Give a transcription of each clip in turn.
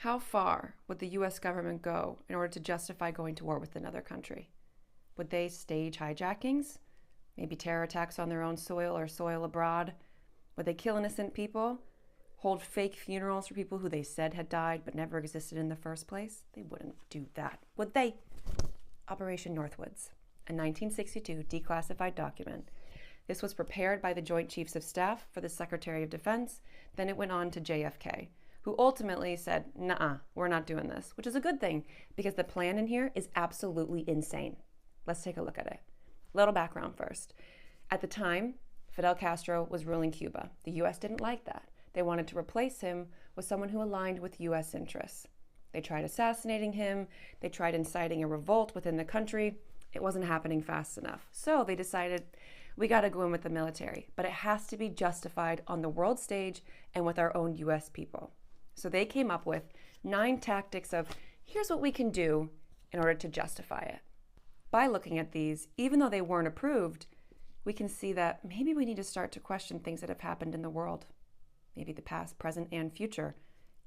How far would the US government go in order to justify going to war with another country? Would they stage hijackings? Maybe terror attacks on their own soil or soil abroad? Would they kill innocent people? Hold fake funerals for people who they said had died but never existed in the first place? They wouldn't do that, would they? Operation Northwoods, a 1962 declassified document. This was prepared by the Joint Chiefs of Staff for the Secretary of Defense. Then it went on to JFK, who ultimately said, "Nuh-uh, we're not doing this," which is a good thing because the plan in here is absolutely insane. Let's take a look at it. Little background first. At the time, Fidel Castro was ruling Cuba. The US didn't like that. They wanted to replace him with someone who aligned with US interests. They tried assassinating him. They tried inciting a revolt within the country. It wasn't happening fast enough. So they decided, we got to go in with the military, but it has to be justified on the world stage and with our own US people. So they came up with 9 tactics of, here's what we can do in order to justify it. By looking at these, even though they weren't approved, we can see that maybe we need to start to question things that have happened in the world. Maybe the past, present, and future.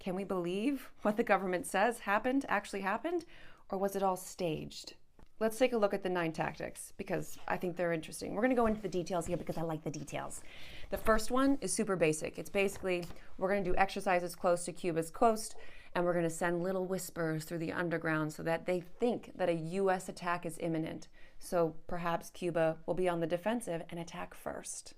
Can we believe what the government says actually happened, or was it all staged? Let's take a look at the 9 tactics because I think they're interesting. We're going to go into the details here because I like the details. The first one is super basic. It's basically, we're going to do exercises close to Cuba's coast, and we're going to send little whispers through the underground so that they think that a US attack is imminent. So perhaps Cuba will be on the defensive and attack first.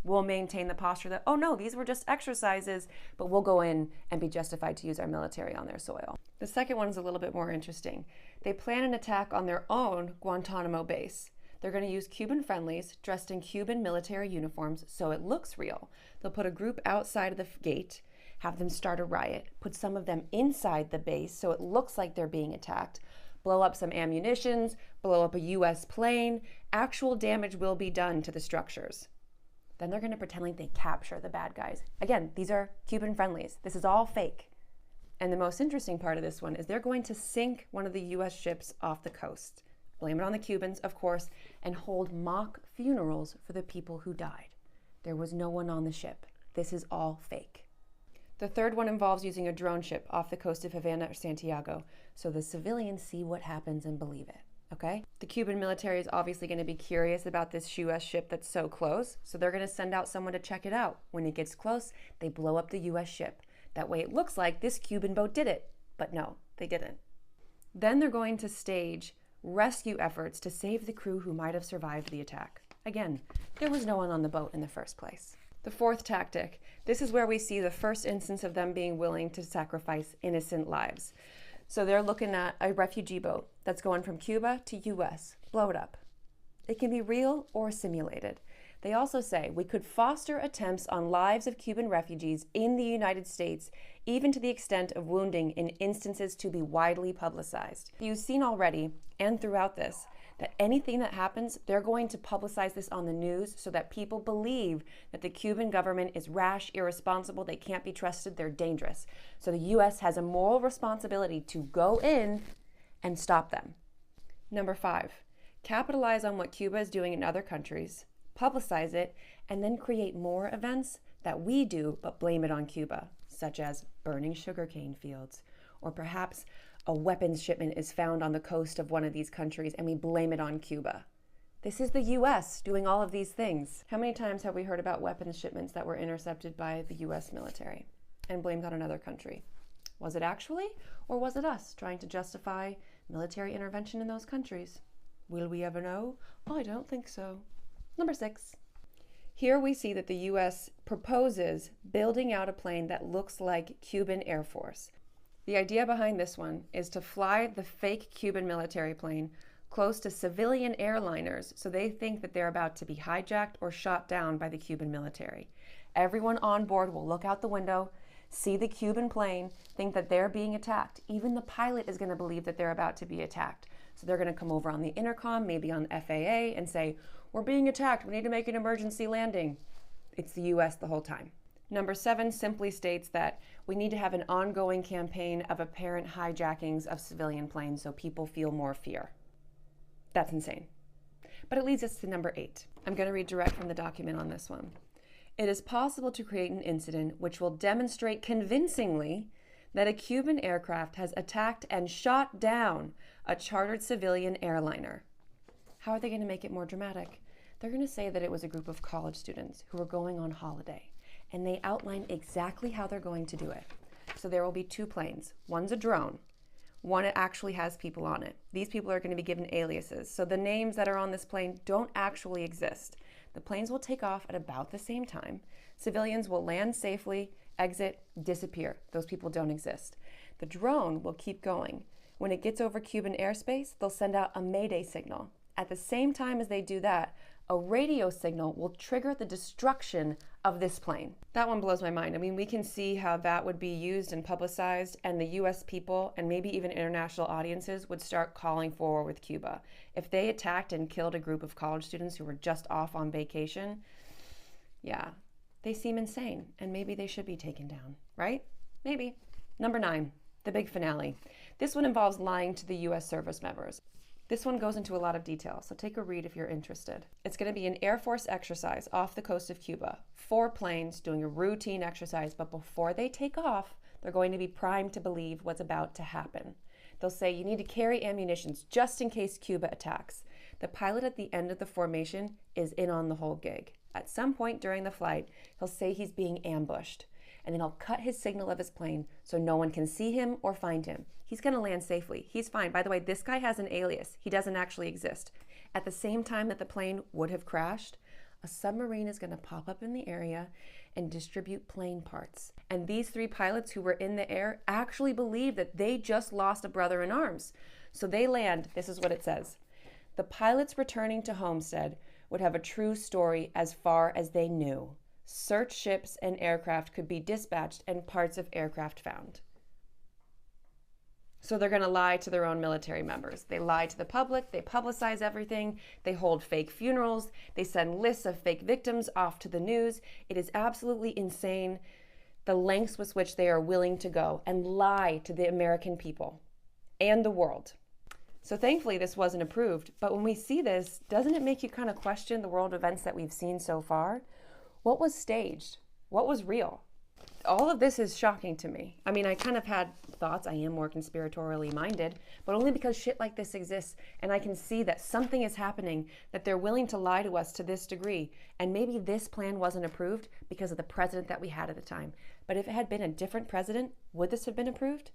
We'll maintain the posture that, oh no, these were just exercises, but we'll go in and be justified to use our military on their soil. The second one is a little bit more interesting. They plan an attack on their own Guantanamo base. They're going to use Cuban friendlies dressed in Cuban military uniforms so it looks real. They'll put a group outside of the gate, have them start a riot, put some of them inside the base so it looks like they're being attacked, blow up some ammunitions, blow up a US plane. Actual damage will be done to the structures. Then they're going to pretend like they capture the bad guys. Again, these are Cuban friendlies. This is all fake. And the most interesting part of this one is they're going to sink one of the US ships off the coast, blame it on the Cubans, of course, and hold mock funerals for the people who died. There was no one on the ship. This is all fake. The third one involves using a drone ship off the coast of Havana or Santiago, so the civilians see what happens and believe it. Okay? The Cuban military is obviously going to be curious about this US ship that's so close, so they're going to send out someone to check it out. When it gets close, they blow up the US ship. That way it looks like this Cuban boat did it, but no, they didn't. Then they're going to stage rescue efforts to save the crew who might have survived the attack. Again, there was no one on the boat in the first place. The fourth tactic, this is where we see the first instance of them being willing to sacrifice innocent lives. So they're looking at a refugee boat that's going from Cuba to US. Blow it up. It can be real or simulated. They also say we could foster attempts on lives of Cuban refugees in the United States, even to the extent of wounding in instances to be widely publicized. You've seen already, and throughout this, that anything that happens, they're going to publicize this on the news so that people believe that the Cuban government is rash, irresponsible, they can't be trusted, they're dangerous. So the US has a moral responsibility to go in and stop them. Number 5, capitalize on what Cuba is doing in other countries, publicize it, and then create more events that we do but blame it on Cuba, such as burning sugarcane fields, or perhaps a weapons shipment is found on the coast of one of these countries and we blame it on Cuba. This is the US doing all of these things. How many times have we heard about weapons shipments that were intercepted by the US military and blamed on another country? Was it actually, or was it us trying to justify military intervention in those countries? Will we ever know? I don't think so. Number 6. Here we see that the US proposes building out a plane that looks like Cuban Air Force. The idea behind this one is to fly the fake Cuban military plane close to civilian airliners so they think that they're about to be hijacked or shot down by the Cuban military. Everyone on board will look out the window, see the Cuban plane, think that they're being attacked. Even the pilot is going to believe that they're about to be attacked. So they're going to come over on the intercom, maybe on FAA, and say, "We're being attacked. We need to make an emergency landing." It's the US the whole time. Number 7 simply states that we need to have an ongoing campaign of apparent hijackings of civilian planes so people feel more fear. That's insane. But it leads us to number 8. I'm going to read direct from the document on this one. It is possible to create an incident which will demonstrate convincingly that a Cuban aircraft has attacked and shot down a chartered civilian airliner. How are they going to make it more dramatic? They're going to say that it was a group of college students who were going on holiday, and they outline exactly how they're going to do it. So there will be 2 planes. One's a drone. One actually has people on it. These people are going to be given aliases. So the names that are on this plane don't actually exist. The planes will take off at about the same time. Civilians will land safely, exit, disappear. Those people don't exist. The drone will keep going. When it gets over Cuban airspace, they'll send out a Mayday signal. At the same time as they do that, a radio signal will trigger the destruction of this plane. That one blows my mind. I mean, we can see how that would be used and publicized, and the US people and maybe even international audiences would start calling for war with Cuba. If they attacked and killed a group of college students who were just off on vacation, yeah, they seem insane, and maybe they should be taken down, right? Maybe. Number 9, the big finale. This one involves lying to the US service members. This one goes into a lot of detail, so take a read if you're interested. It's going to be an Air Force exercise off the coast of Cuba. 4 planes doing a routine exercise, but before they take off, they're going to be primed to believe what's about to happen. They'll say you need to carry ammunition just in case Cuba attacks. The pilot at the end of the formation is in on the whole gig. At some point during the flight, he'll say he's being ambushed, and then he'll cut his signal of his plane so no one can see him or find him. He's going to land safely. He's fine. By the way, this guy has an alias. He doesn't actually exist. At the same time that the plane would have crashed, a submarine is going to pop up in the area and distribute plane parts. And these 3 pilots who were in the air actually believe that they just lost a brother in arms. So they land. This is what it says. The pilots returning to Homestead would have a true story as far as they knew. Search ships and aircraft could be dispatched and parts of aircraft found. So they're going to lie to their own military members. They lie to the public, they publicize everything, they hold fake funerals, they send lists of fake victims off to the news. It is absolutely insane the lengths with which they are willing to go and lie to the American people and the world. So thankfully this wasn't approved, but when we see this, doesn't it make you kind of question the world events that we've seen so far? What was staged? What was real? All of this is shocking to me. I mean, I kind of had thoughts. I am more conspiratorially minded, but only because shit like this exists and I can see that something is happening, that they're willing to lie to us to this degree. And maybe this plan wasn't approved because of the president that we had at the time. But if it had been a different president, would this have been approved?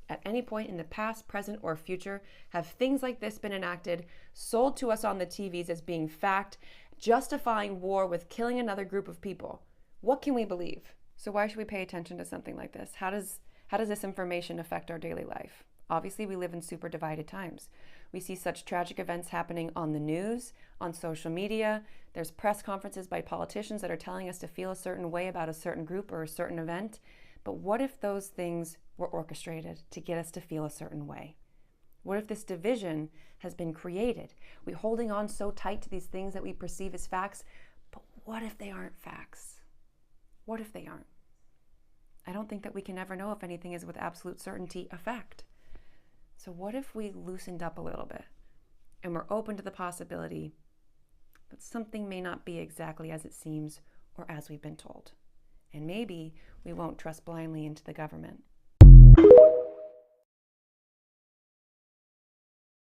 At any point in the past, present, or future, have things like this been enacted, sold to us on the TVs as being fact, justifying war with killing another group of people? What can we believe? So why should we pay attention to something like this? How does this information affect our daily life? Obviously, we live in super divided times. We see such tragic events happening on the news, on social media. There's press conferences by politicians that are telling us to feel a certain way about a certain group or a certain event. But what if those things were orchestrated to get us to feel a certain way? What if this division has been created? We're holding on so tight to these things that we perceive as facts, but what if they aren't facts? What if they aren't? I don't think that we can ever know if anything is with absolute certainty a fact. So what if we loosened up a little bit and we're open to the possibility that something may not be exactly as it seems or as we've been told? And maybe we won't trust blindly into the government.